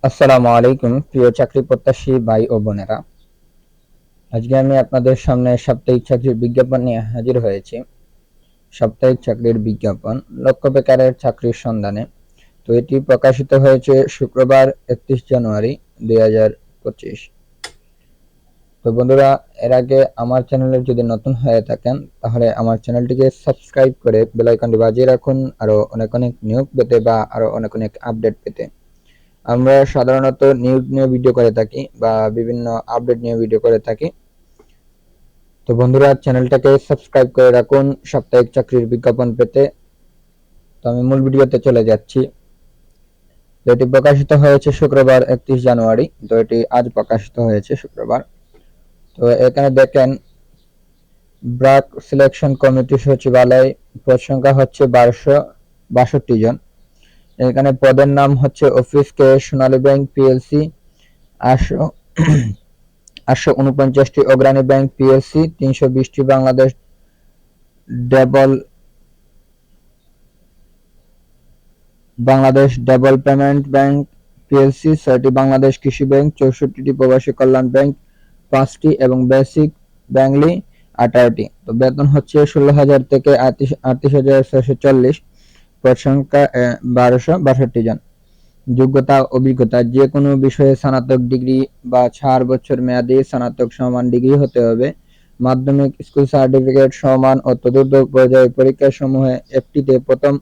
আসসালামু আলাইকুম প্রিয় চাকরি প্রত্যাশী ভাই ও বোনেরা। আজকে আমি আপনাদের সামনে সাপ্তাহিক চাকরির বিজ্ঞাপন নিয়ে হাজির হয়েছি। সাপ্তাহিক চাকরির বিজ্ঞাপন লক্ষ্য বেকারের চাকরির সন্ধানে। তো এটি প্রকাশিত হয়েছে শুক্রবার 31 জানুয়ারি 2025। তো বন্ধুরা, এর আগে আমার চ্যানেলে যদি নতুন হয়ে থাকেন তাহলে আমার চ্যানেলটিকে সাবস্ক্রাইব করে বেল আইকনটি বাজিয়ে রাখুন আরো অনেক নিয়োগ পেতে বা আরো অনেক আপডেট পেতে। আমরা সাধারণত নিউজ নিয়ে ভিডিও করে থাকি বা বিভিন্ন আপডেট নিয়ে ভিডিও করে থাকি। তো বন্ধুরা, চ্যানেলটাকে সাবস্ক্রাইব করে রাখুন সাপ্তাহিক চাকরির বিজ্ঞাপন পেতে। তো আমি মূল ভিডিওতে চলে যাচ্ছি। এটি প্রকাশিত হয়েছে শুক্রবার 31 জানুয়ারি। তো এটি আজ প্রকাশিত হয়েছে শুক্রবার। তো এখানে দেখেন ব্র্যাক সিলেকশন কমিটি সচিবালয়, পদ সংখ্যা হচ্ছে 1262 জন। এখানে পদের নাম হচ্ছে অফিস কে সোনালী ব্যাংক পিএলসি, 849টি অগ্রণী ব্যাংক পিএলসি, 320টি বাংলাদেশ ডেভেলপমেন্ট ব্যাংক পিএলসি, 6টি বাংলাদেশ কৃষি ব্যাংক, 64টি প্রবাসী কল্যাণ ব্যাংক, 5টি এবং বেসিক ব্যাংকলি 18টি। তো বেতন হচ্ছে 16,000 থেকে 38,640। পদ সংখ্যা 1262 জন। যোগ্যতা অভিজ্ঞতা যে কোনো বিষয়ে স্নাতক ডিগ্রি বা 4 বছর মেয়াদী স্নাতক সমান ডিগ্রি হতে হবে। মাধ্যমিক স্কুল সার্টিফিকেট সমান ও চতুর্থ পর্যায়ের পরীক্ষা সমূহে একটিতে প্রথম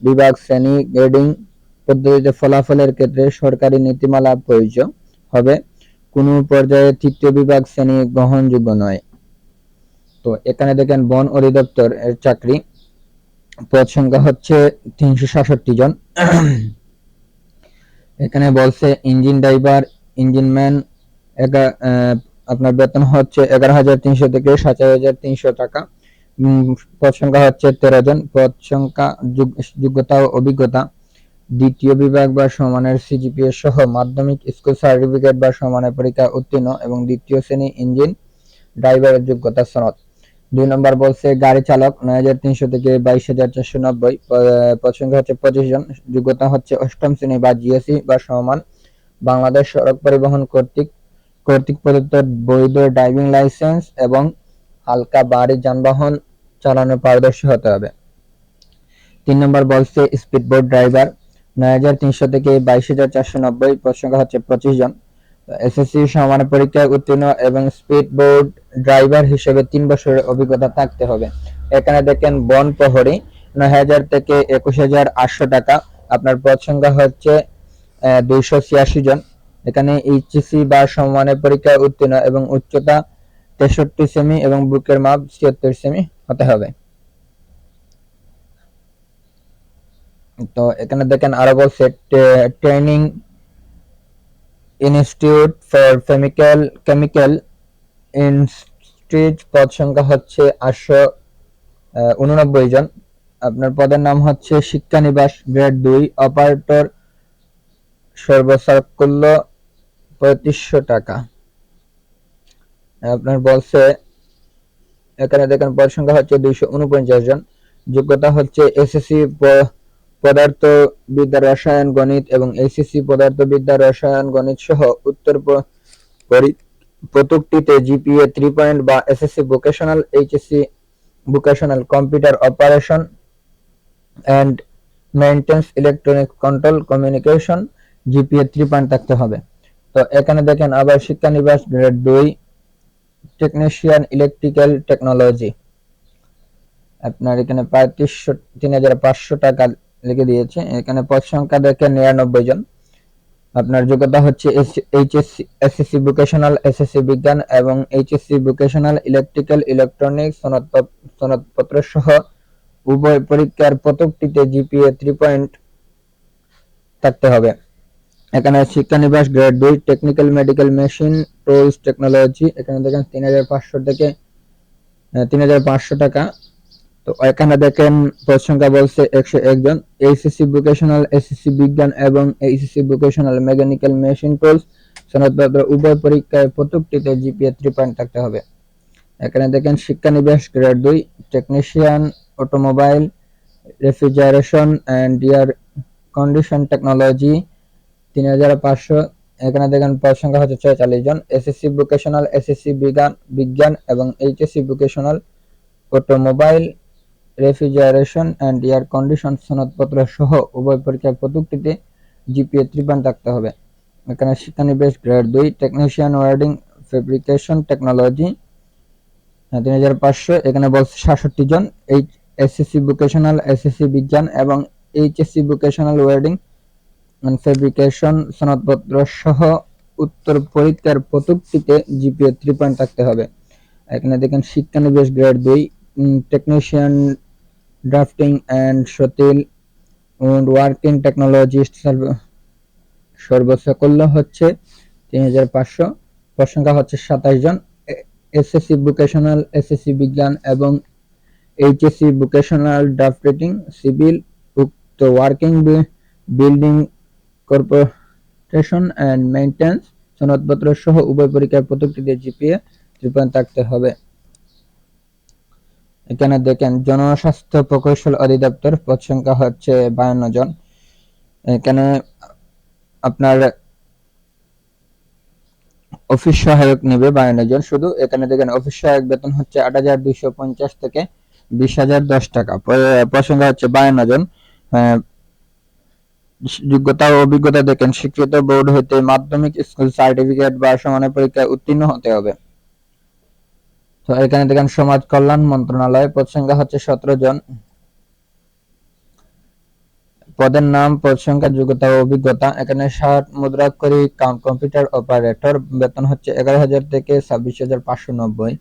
বিভাগ শ্রেণী গ্রেডিং পদ্ধতিতে ফলাফলের ক্ষেত্রে সরকারি নীতিমালা প্রযোজ্য হবে। কোনো পর্যায়ে তৃতীয় বিভাগ শ্রেণী গ্রহণযোগ্য নয়। তো এখানে দেখেন বন অধিদপ্তর এর চাকরি। পদ সংখ্যা হচ্ছে 366 জন। এখানে বলছে ইঞ্জিন ড্রাইভার, ইঞ্জিনম্যান। আপনার বেতন হচ্ছে 11,300 থেকে 17,300 টাকা। পদ সংখ্যা হচ্ছে 13 জন। পদ সংখ্যা যোগ্যতা ও অভিজ্ঞতা দ্বিতীয় বিভাগ বা সমানের সিজিপিএ সহ মাধ্যমিক স্কুল সার্টিফিকেট বা সমানের পরীক্ষা উত্তীর্ণ এবং দ্বিতীয় শ্রেণী ইঞ্জিন ড্রাইভারের যোগ্যতা সনদ। 2 নম্বর বলছে গাড়ি চালক, 9,300 থেকে 22,490। পদ সংখ্যা হচ্ছে 25 জন। যোগ্যতা হচ্ছে অষ্টম শ্রেণী বা জিএসসি বা সমান। বাংলাদেশ সড়ক পরিবহন কর্তৃক প্রদত্ত বৈধ ড্রাইভিং লাইসেন্স এবং হালকা ভারী যানবাহন চালানোর পারদর্শী হতে হবে। 3 নম্বর বলছে স্পিডবোট ড্রাইভার, 9,300 থেকে 22,490। পদ সংখ্যা হচ্ছে 25 জন। এসএসসি সমান পরীক্ষায় উত্তীর্ণ এবং স্পিড বোট ড্রাইভার হিসেবে 3 বছরের অভিজ্ঞতা থাকতে হবে। এখানে দেখেন বন প্রহরী, 9,000 থেকে 21,800 টাকা। আপনার পদ সংখ্যা হচ্ছে 286 জন। এখানে এইচএসসি বা সমানের পরীক্ষায় উত্তীর্ণ এবং উচ্চতা 63 সেমি এবং বুকের মাপ 76 সেমি হতে হবে। তো এখানে দেখেন আরো বলছে training institute for chemical industries. পদ সংখ্যা হচ্ছে 889 জন। আপনার পদের নাম হচ্ছে শিক্ষানিবাস গ্রেড 2 অপারেটর, সর্বসাকুল্য 3500 টাকা। আপনার বলছে এখানে দেখেন পদ সংখ্যা হচ্ছে 249 জন। যোগ্যতা হচ্ছে এসএসসি পদার্থবিদ্যা রসায়ন গণিত এবং এইচএসসি পদার্থবিদ্যা রসায়ন গণিত সহ উত্তর প্রযুক্তিতে জিপিএ 3 পয়েন্ট বা SSC vocational, HSC vocational computer operation and maintenance electronic control communication GPA 3 point থাকতে হবে। তো এখানে দেখেন আবার শিক্ষানিবাস গ্রেড 2 টেকনিশিয়ান ইলেকট্রিক্যাল টেকনোলজি। আপনার এখানে প্রায় 3,500 টাকা লিখে দিয়েছে। এখানে পদ সংখ্যা দেখেন 99 জন। আপনার যোগ্যতা হচ্ছে এইচএসসি এসএসসি ভোকেশনাল, এসএসসি বিজ্ঞান এবং এইচএসসি ভোকেশনাল ইলেকট্রিক্যাল ইলেকট্রনিক্স সনদপত্র সহ উভয় পরীক্ষার প্রত্যেকটিতে জিপিএ 3 পয়েন্ট থাকতে হবে। এখানে শিক্ষানিবাস grade 2 technical medical machine tools technology. এখানে দেখেন 3,500 থেকে 3,500 টাকা। তো এখানে দেখেন পদ সংখ্যা বলছে 101 জন। এইচএসসি ভোকেশনাল, এসএসসি বিজ্ঞান এবং HSC vocational mechanical machine tools সনদপত্র উভয় পরীক্ষায় প্রত্যেকটিতে জিপিএ 3 পয়েন্ট থাকতে হবে। এখানে দেখেন শিক্ষানিবাস grade 2 technician automobile refrigeration and air condition technology. 3500। এখানে দেখেন পদ সংখ্যা হচ্ছে 46 জন। এসএসসি ভোকেশনাল, এসএসসি বিজ্ঞান এবং HSC vocational automobile refrigeration and air condition সনদপত্র সহ উভয় পরীক্ষার প্রযুক্তিতে জিপিএ 3 থাকতে হবে। এখানে শিক্ষানিবেশ grade 2 technician welding fabrication technology 3500। এখানে বলছে 67 জন। এসএসসি ভোকেশনাল, এসএসসি বিজ্ঞান এবং HSC vocational welding and fabrication সনদপত্র সহ উত্তর পরীক্ষার প্রযুক্তিতে জিপিএ 3 থাকতে হবে। এখানে দেখেন শিক্ষানিবেশ grade 2 technician drafting and civil working technologist সর্বসাকল্য হচ্ছে 3500। পদ সংখ্যা হচ্ছে 27 জন। এসএসসি ভোকেশনাল, এসএসসি বিজ্ঞান এবং এইচএসসি ভোকেশনাল ড্রাফটিং সিভিল উক্ত working building corporation and maintenance সনদপত্র সহ উভয় পরীক্ষার প্রযুক্তিতে জিপিএ 3 থাকতে হবে। এখানে দেখেন জনস্বাস্থ্য প্রকৌশল অধিদপ্তর পদ সংখ্যা হচ্ছে 52 জন। এখানে আপনার অফিস সহায়ক নেবে 52 জন শুধু। এখানে দেখেন অফিস সহায়ক বেতন হচ্ছে 8250 থেকে 20010 টাকা। পদ সংখ্যা হচ্ছে 52 জন। যোগ্যতা ও অভিজ্ঞতা দেখেন স্বীকৃত বোর্ড হতে মাধ্যমিক স্কুল সার্টিফিকেট বা সমানের পরীক্ষায় উত্তীর্ণ হতে হবে। তো এখানে দেখেন সমাজ কল্যাণ মন্ত্রণালয় পদ সংখ্যা হচ্ছে 17 জন। পদের নাম, পদ সংখ্যা, যোগ্যতা ও অভিজ্ঞতা। এখানে 60 মুদ্রাক্ষরী কাম কম্পিউটার অপারেটর বেতন হচ্ছে 11,000 থেকে 26,590।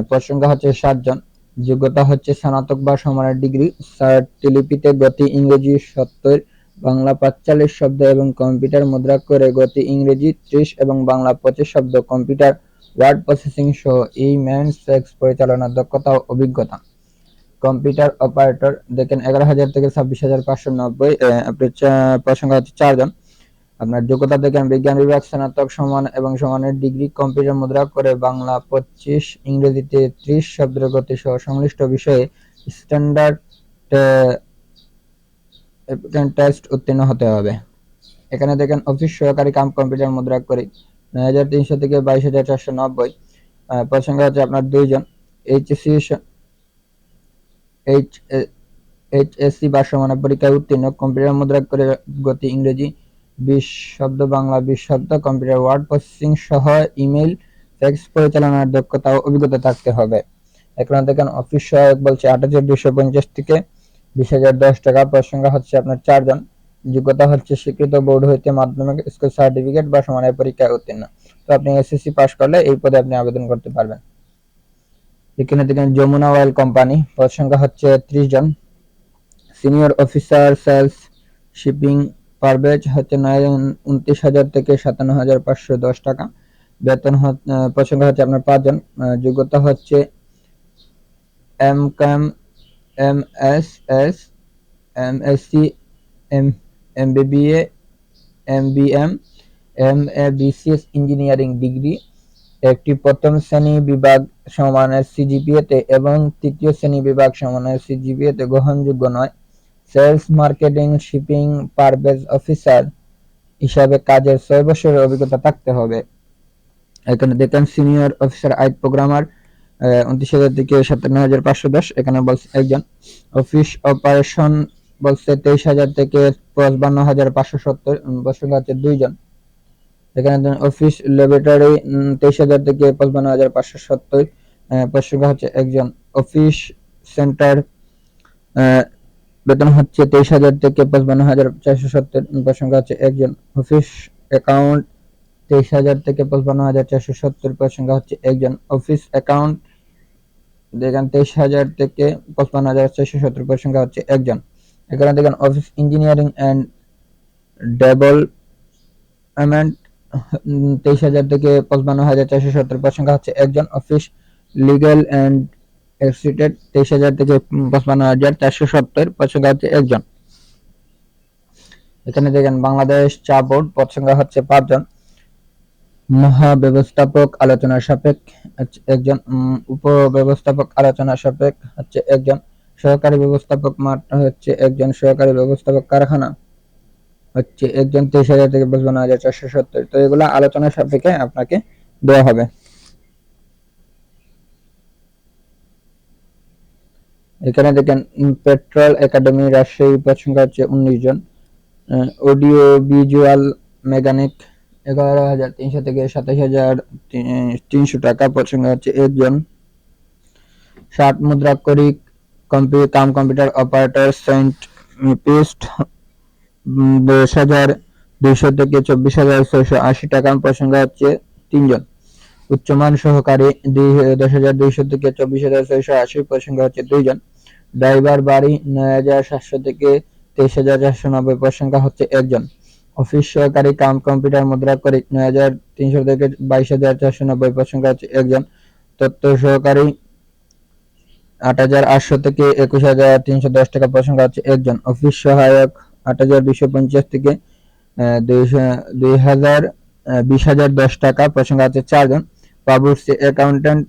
পদ সংখ্যা হচ্ছে 60 জন। যোগ্যতা হচ্ছে স্নাতক বা সমানের ডিগ্রি। স্বরলিপিতে গতি ইংরেজি 70, বাংলা 45 শব্দ এবং কম্পিউটার মুদ্রাক্ষরে গতি ইংরেজি 30 এবং বাংলা 25 শব্দ, কম্পিউটার ওয়ার্ড প্রসেসিং সহ ই-মেইলস ফ্যাক্স পরিচালনার দক্ষতা ও অভিজ্ঞতা। কম্পিউটার অপারেটর দেখেন 11,000 থেকে 26,590। পদ সংখ্যা হচ্ছে 4 জন। আপনার যোগ্যতা দেখেন বিজ্ঞান বিভাগ স্নাতক সমান এবং সমানের ডিগ্রি, কম্পিউটার মুদ্রা করে বাংলা 25, ইংরেজিতে 30 শব্দের গতি সহ সংশ্লিষ্ট বিষয়ে স্ট্যান্ডার্ড টেস্ট উত্তীর্ণ হতে হবে। এখানে দেখেন অফিস সহকারী কাম কম্পিউটার মুদ্রা করে 9,300 থেকে 22,490। পদ সংখ্যা হচ্ছে আপনার 2 জন। এইচএসসি বা সমানের পরীক্ষায় উত্তীর্ণ, কম্পিউটার মুদ্রা করে গতি ইংরেজি 20 শব্দ, বাংলা 20 শব্দ, কম্পিউটার ওয়ার্ড প্রসেসিং সহ ইমেইল ফ্যাক্স পরিচালনার দক্ষতা ও অভিজ্ঞতা থাকতে হবে। এখানে দেখেন অফিস সহায়ক বলছে 8,250 থেকে 20,010 টাকা। পদ সংখ্যা হচ্ছে আপনার 4 জন। যোগ্যতা হচ্ছে স্বীকৃত বোর্ড হইতে মাধ্যমিক স্কুল সার্টিফিকেট বা সমানের পরীক্ষায় উত্তীর্ণ। তো আপনি এসএসসি পাস করলে এই পদে আপনি আবেদন করতে পারবেন। এখানে দেখেন যমুনা অয়েল কোম্পানি পদ সংখ্যা হচ্ছে 30 জন। Senior officer sales shipping Parvez হচ্ছে 29,000 থেকে 57,510 টাকা। বেতন পদ সংখ্যা হচ্ছে আপনার 5 জন। যোগ্যতা হচ্ছে MCom, MSS, MSc, এমবিবিএ, এমবিএম, এমএবিসিএস engineering degree, একটি প্রথম শ্রেণী বিভাগ সমানের সিজিপিএতে এবং তৃতীয় শ্রেণী বিভাগ সমানের সিজিপিএতে গ্রহণযোগ্য নয়। Sales, marketing, shipping Parvez officer হিসাবে কাজের 6 বছরের অভিজ্ঞতা থাকতে হবে। এখানে দেখেন সিনিয়র অফিসার আইট প্রোগ্রামার 29,000 থেকে 57,510। এখানে বলছে একজন। অফিস অপারেশন বলছে 23,000 থেকে 55,570। বছর হচ্ছে 2 জন। এখানে অফিস ল্যাবরেটরি 23,000 থেকে 55,570। পদ হচ্ছে একজন। অফিস সেন্টার বেতন হচ্ছে 23,000 থেকে 55,470। পদ হচ্ছে একজন। অফিস অ্যাকাউন্ট 23,000 থেকে 55,470। পদ হচ্ছে একজন। অফিস অ্যাকাউন্ট দেখেন 23,000 থেকে 55,470। পদ হচ্ছে একজন। এখানে দেখেন অফিস ইঞ্জিনিয়ারিং অ্যান্ড ডেভেলপমেন্ট 23,000 থেকে 55,470। পদ হচ্ছে একজন। অফিস লিগ্যাল অ্যান্ড এক্সিস্ট্যান্ট 23,000 থেকে 55,470। পদ হচ্ছে একজন। এখানে দেখেন বাংলাদেশ চা বোর্ড পদ সংখ্যা হচ্ছে 5 জন। মহাব্যবস্থাপক আলোচনা সাপেক্ষ একজন। উপব্যবস্থাপক আলোচনা সাপেক্ষ হচ্ছে একজন। সহকারী ব্যবস্থাপক মাঠ হচ্ছে একজন। সহকারী ব্যবস্থাপক কারখানা হচ্ছে একজন 23,000 থেকে 52,470। তো এগুলো আলোচনা সাপেক্ষে আপনাকে দেওয়া হবে। এখানে দেখেন পেট্রোল একাডেমি রাজশাহী পদ সংখ্যা হচ্ছে 19 জন। অডিও ভিজুয়াল মেকানিক 11,300 থেকে 27,300 টাকা, পদ সংখ্যা হচ্ছে 1 জন। 60 মুদ্রাক্ষরিক কম্পিউটার অপারেটর সেন্ট পিস্ট 10,200 থেকে 24,680 টাকা, পদ সংখ্যা হচ্ছে 3 জন। উচ্চমান সহকারী 10,200 থেকে 24,680, পদ সংখ্যা হচ্ছে 2 জন। ড্রাইভার বাড়ি 9,700 থেকে 23,490, পদ সংখ্যা হচ্ছে 1 জন। অফিস সহকারী কম্পিউটার মুদ্রাক্ষরিক 9,300 থেকে 22,490, পদ সংখ্যা হচ্ছে 1 জন। তথ্য সহকারী 8,800 থেকে 21,310 টাকা, পদ সংখ্যা হচ্ছে 1 জন। অফিস সহায়ক 8,250 থেকে 20,010 টাকা, পদ সংখ্যা হচ্ছে 4 জন। প্রবাসী অ্যাকাউন্ট্যান্ট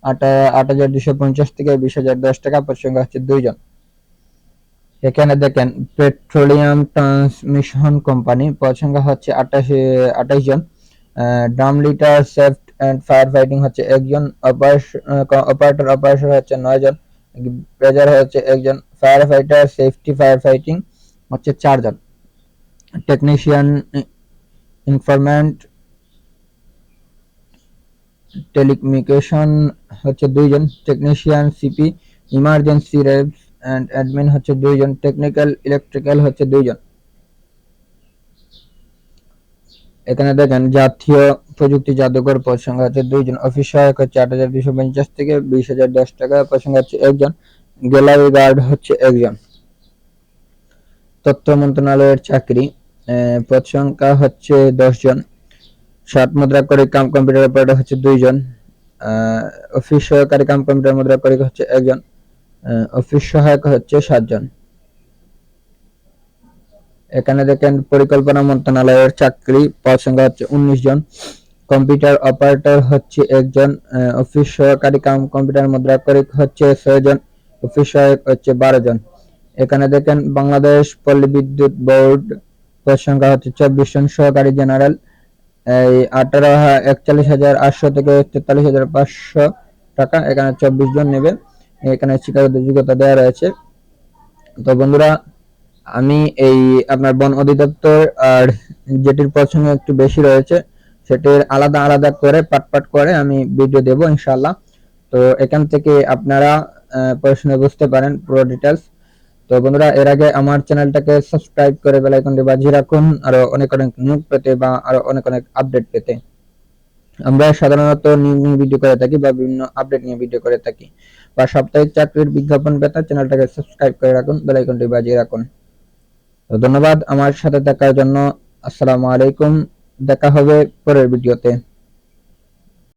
8,250 থেকে 20,010 টাকা, পদ সংখ্যা হচ্ছে 2 জন। এখানে দেখেন পেট্রোলিয়াম ট্রান্সমিশন কোম্পানি, পদ সংখ্যা হচ্ছে 28 জন। Drum litre safety and fire fighting হচ্ছে 1 জন। অপারেটর অপারেশন হচ্ছে 9 জন। প্রেজার হচ্ছে 1 জন। Fire fighter safety fire fighting হচ্ছে 4 জন। টেকনিশিয়ান ইনফরমেন্ট টেলিকমিউনিকেশন হচ্ছে 2 জন। Technician CP emergency revs and admin হচ্ছে 2 জন। টেকনিক্যাল ইলেকট্রিক্যাল হচ্ছে 2 জন। এখানে দেখেন জাতীয় প্রযুক্তি জাদুঘর, পদ সংখ্যা হচ্ছে 2 জন। অফিস সহায়ক হচ্ছে 8,250 থেকে 20,010 টাকা, পদ সংখ্যা হচ্ছে 1 জন। গ্যালারি গার্ড হচ্ছে 1 জন। তথ্য মন্ত্রণালয়ের চাকরি, পদ সংখ্যা হচ্ছে 10 জন। 60 মুদ্রাক্ষরিক কম্পিউটার অপারেটর হচ্ছে 2 জন। অফিস সহকারী কম্পিউটার মুদ্রাক্ষরিক হচ্ছে 1 জন। অফিস সহায়ক হচ্ছে 7 জন। এখানে দেখেন পরিকল্পনা মন্ত্রণালয়ের চাকরি, পদ সংখ্যা হচ্ছে 19 জন। কম্পিউটার অপারেটর হচ্ছে 1 জন। অফিস সহকারী কম্পিউটার মুদ্রাক্ষরিক হচ্ছে 6 জন। অফিস সহায়ক হচ্ছে 12 জন। এখানে দেখেন বাংলাদেশ পল্লী বিদ্যুৎ বোর্ড, পদ সংখ্যা হচ্ছে 24 জন। সহকারী জেনারেল 41,800 থেকে 43,500 টাকা, এখানে 24 জন নেবে। এখানে শিক্ষাগত যোগ্যতা দেওয়া রয়েছে। তো বন্ধুরা, আমি এই আপনার বন অধিদপ্তর আর যেটির পদ সংখ্যা একটু বেশি রয়েছে সেটির আলাদা আলাদা করে পাট করে আমি ভিডিও দেব ইনশাআল্লাহ। তো এখান থেকে আপনারা প্রশ্ন বুঝতে পারেন পুরো ডিটেলস। তো বন্ধুরা, এর আগে আমার চ্যানেলটাকে সাবস্ক্রাইব করে বেল আইকনটি বাজিয়ে রাখুন আরো অনেক নিউজ পেতে বা আরো অনেক আপডেট পেতে। আমরা সাধারণত নিউ ভিডিও করে থাকি বা বিভিন্ন আপডেট নিয়ে ভিডিও করে থাকি। বা সাপ্তাহিক চাকরির বিজ্ঞাপন পেতে চ্যানেলটাকে সাবস্ক্রাইব করে রাখুন, বেল আইকনটি বাজিয়ে রাখুন। তো ধন্যবাদ আমার সাথে থাকার জন্য। আসসালামু আলাইকুম, দেখা হবে পরের ভিডিওতে।